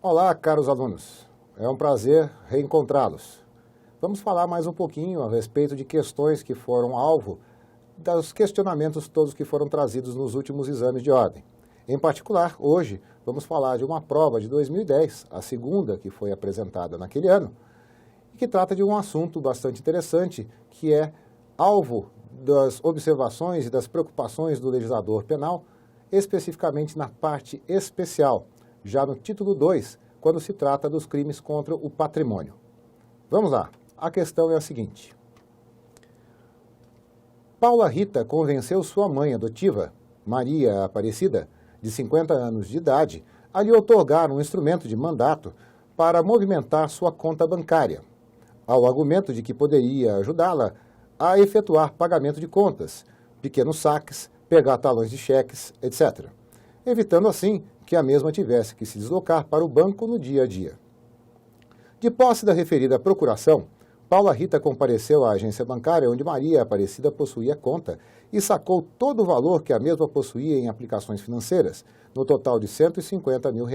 Olá, caros alunos. É um prazer reencontrá-los. Vamos falar mais um pouquinho a respeito de questões que foram alvo dos questionamentos todos que foram trazidos nos últimos exames de ordem. Em particular, hoje, vamos falar de uma prova de 2010, a segunda que foi apresentada naquele ano, e que trata de um assunto bastante interessante, que é alvo das observações e das preocupações do legislador penal, especificamente na parte especial, já no título 2, quando se trata dos crimes contra o patrimônio. Vamos lá, a questão é a seguinte. Paula Rita convenceu sua mãe adotiva, Maria Aparecida, de 50 anos de idade, a lhe outorgar um instrumento de mandato para movimentar sua conta bancária, ao argumento de que poderia ajudá-la a efetuar pagamento de contas, pequenos saques, pegar talões de cheques, etc., evitando assim que a mesma tivesse que se deslocar para o banco no dia a dia. De posse da referida procuração, Paula Rita compareceu à agência bancária onde Maria Aparecida possuía conta e sacou todo o valor que a mesma possuía em aplicações financeiras, no total de R$150 mil,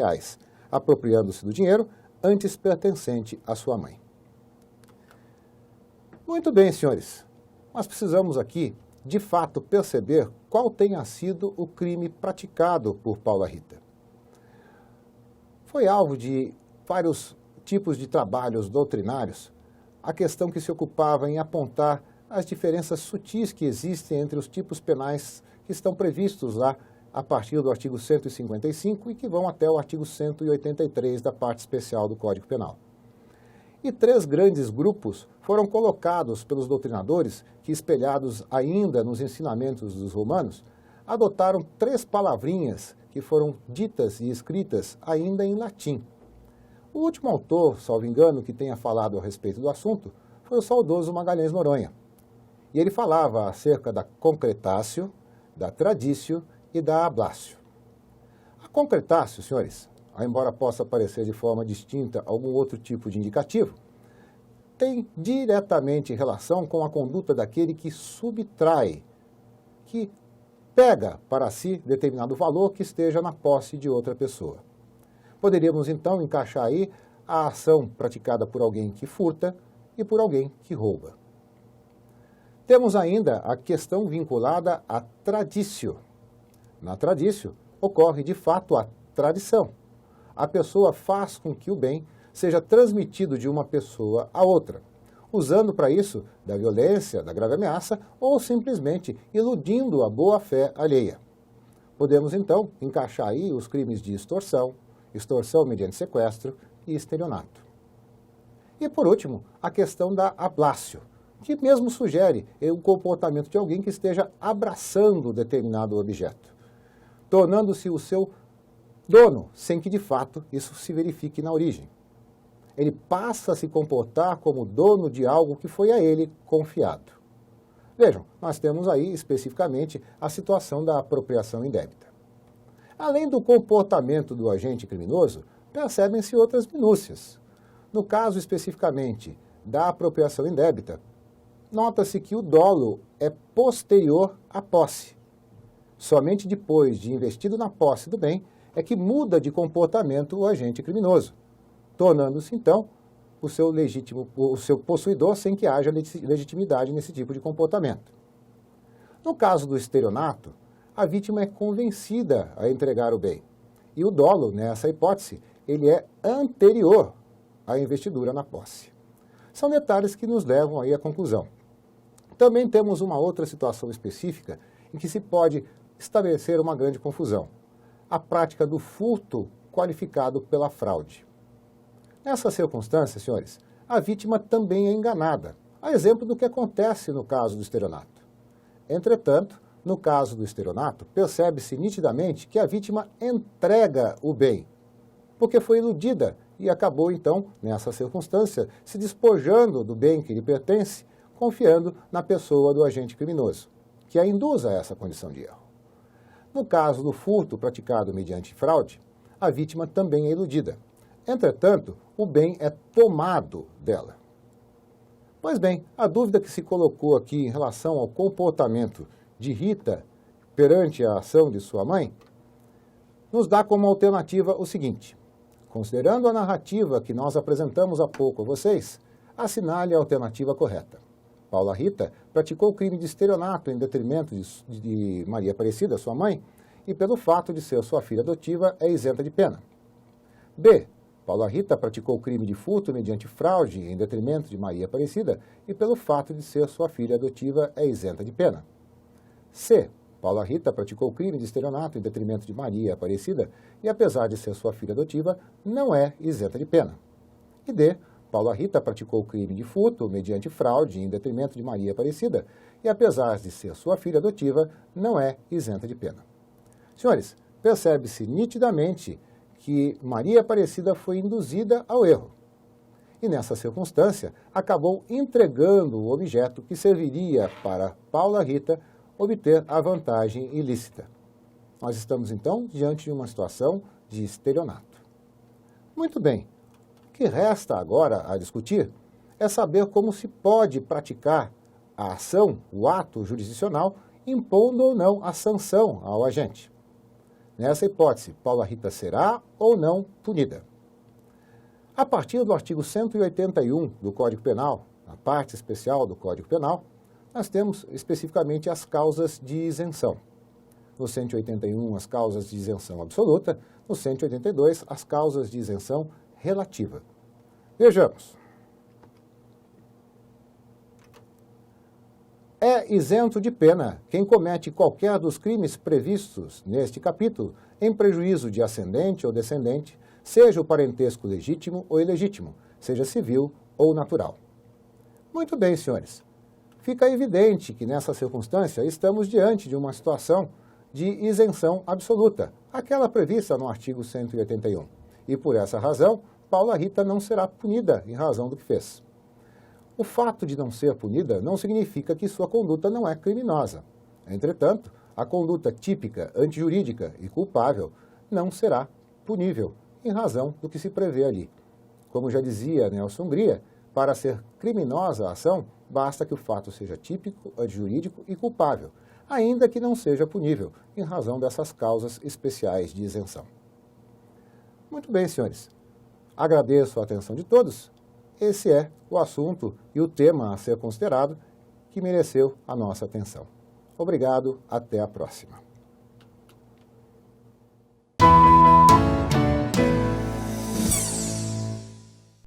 apropriando-se do dinheiro antes pertencente à sua mãe. Muito bem, senhores, mas precisamos aqui, de fato, perceber qual tenha sido o crime praticado por Paula Rita. Foi alvo de vários tipos de trabalhos doutrinários a questão que se ocupava em apontar as diferenças sutis que existem entre os tipos penais que estão previstos lá a partir do artigo 155 e que vão até o artigo 183 da parte especial do Código Penal. E três grandes grupos foram colocados pelos doutrinadores que, espelhados ainda nos ensinamentos dos romanos, adotaram três palavrinhas que foram ditas e escritas ainda em latim. O último autor, salvo engano, que tenha falado a respeito do assunto foi o saudoso Magalhães Noronha. E ele falava acerca da concretatio, da traditio e da ablatio. A concretatio, senhores, embora possa parecer de forma distinta a algum outro tipo de indicativo, tem diretamente relação com a conduta daquele que subtrai, que pega para si determinado valor que esteja na posse de outra pessoa. Poderíamos, então, encaixar aí a ação praticada por alguém que furta e por alguém que rouba. Temos ainda a questão vinculada à traditio. Na traditio, ocorre, de fato, a tradição. A pessoa faz com que o bem seja transmitido de uma pessoa a outra, usando para isso da violência, da grave ameaça ou simplesmente iludindo a boa-fé alheia. Podemos, então, encaixar aí os crimes de extorsão, extorsão mediante sequestro e estelionato. E, por último, a questão da ablatio, que mesmo sugere o comportamento de alguém que esteja abraçando determinado objeto, tornando-se o seu dono, sem que, de fato, isso se verifique na origem. Ele passa a se comportar como dono de algo que foi a ele confiado. Vejam, nós temos aí, especificamente, a situação da apropriação indébita. Além do comportamento do agente criminoso, percebem-se outras minúcias. No caso especificamente da apropriação indébita, nota-se que o dolo é posterior à posse. Somente depois de investido na posse do bem é que muda de comportamento o agente criminoso, tornando-se então o seu possuidor sem que haja legitimidade nesse tipo de comportamento. No caso do estelionato, a vítima é convencida a entregar o bem. E o dolo, nessa hipótese, ele é anterior à investidura na posse. São detalhes que nos levam aí à conclusão. Também temos uma outra situação específica em que se pode estabelecer uma grande confusão: a prática do furto qualificado pela fraude. Nessa circunstância, senhores, a vítima também é enganada, a exemplo do que acontece no caso do estelionato. Entretanto, no caso do estelionato, percebe-se nitidamente que a vítima entrega o bem, porque foi iludida e acabou, então, nessa circunstância, se despojando do bem que lhe pertence, confiando na pessoa do agente criminoso, que a induz a essa condição de erro. No caso do furto praticado mediante fraude, a vítima também é iludida. Entretanto, o bem é tomado dela. Pois bem, a dúvida que se colocou aqui em relação ao comportamento de Rita perante a ação de sua mãe, nos dá como alternativa o seguinte: Considerando a narrativa que nós apresentamos há pouco a vocês, assinale a alternativa correta. Paula Rita praticou crime de estelionato em detrimento de Maria Aparecida, sua mãe, e pelo fato de ser sua filha adotiva, é isenta de pena. B. Paula Rita praticou crime de furto mediante fraude em detrimento de Maria Aparecida e pelo fato de ser sua filha adotiva, é isenta de pena. C. Paula Rita praticou crime de estelionato em detrimento de Maria Aparecida e, apesar de ser sua filha adotiva, não é isenta de pena. E D. Paula Rita praticou crime de furto mediante fraude em detrimento de Maria Aparecida e, apesar de ser sua filha adotiva, não é isenta de pena. Senhores, percebe-se nitidamente que Maria Aparecida foi induzida ao erro. E, nessa circunstância, acabou entregando o objeto que serviria para Paula Rita obter a vantagem ilícita. Nós estamos, então, diante de uma situação de estelionato. Muito bem. O que resta agora a discutir é saber como se pode praticar a ação, o ato jurisdicional, impondo ou não a sanção ao agente. Nessa hipótese, Paula Rita será ou não punida. A partir do artigo 181 do Código Penal, a parte especial do Código Penal, nós temos especificamente as causas de isenção. No 181, as causas de isenção absoluta, no 182, as causas de isenção relativa. Vejamos. É isento de pena quem comete qualquer dos crimes previstos neste capítulo em prejuízo de ascendente ou descendente, seja o parentesco legítimo ou ilegítimo, seja civil ou natural. Muito bem, senhores. Fica evidente que, nessa circunstância, estamos diante de uma situação de isenção absoluta, aquela prevista no artigo 181. E, por essa razão, Paula Rita não será punida em razão do que fez. O fato de não ser punida não significa que sua conduta não é criminosa. Entretanto, a conduta típica, antijurídica e culpável não será punível em razão do que se prevê ali. Como já dizia Nelson Hungria, para ser criminosa a ação, basta que o fato seja típico, antijurídico e culpável, ainda que não seja punível, em razão dessas causas especiais de isenção. Muito bem, senhores. Agradeço a atenção de todos. Esse é o assunto e o tema a ser considerado que mereceu a nossa atenção. Obrigado, até a próxima.